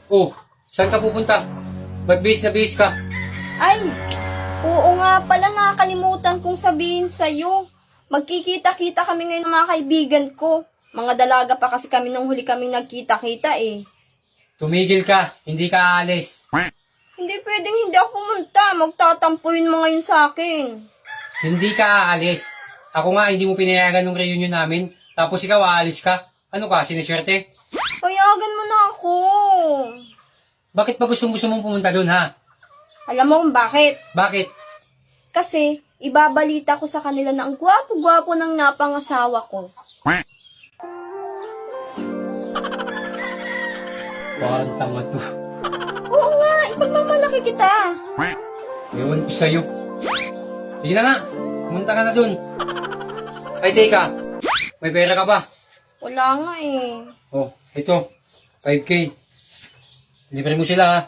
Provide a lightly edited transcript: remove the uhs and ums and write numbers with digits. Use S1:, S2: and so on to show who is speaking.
S1: Oh, saan ka pupunta? Ba't bihis na bihis ka?
S2: Ay, oo nga pala, nakakalimutan kong sabihin sa'yo. Magkikita-kita kami ngayon ng mga kaibigan ko. Mga dalaga pa kasi kami nung huli kaming nagkita-kita eh.
S1: Tumigil ka, hindi ka aalis.
S2: Hindi pwedeng hindi ako pumunta. Magtatampo yun mga yun sa akin.
S1: Hindi ka aalis. Ako nga, hindi mo pinayagan ng reunion namin, tapos ikaw aalis ka. Ano ka, siniswerte?
S2: Payagan mo na ako.
S1: Bakit ba gusto mong pumunta doon, ha?
S2: Alam mo kung bakit?
S1: Bakit?
S2: Kasi ibabalita ko sa kanila na ang gwapo-gwapo ng napangasawa ko.
S1: Parang tama to.
S2: Oo nga, ipagmamalaki kita.
S1: Ewan ko sa'yo. Sige na nga, pumunta ka na doon. Ay, teka, may pera ka ba?
S2: Wala nga eh.
S1: Oh, ito, 5K. Libre mo sila, ha?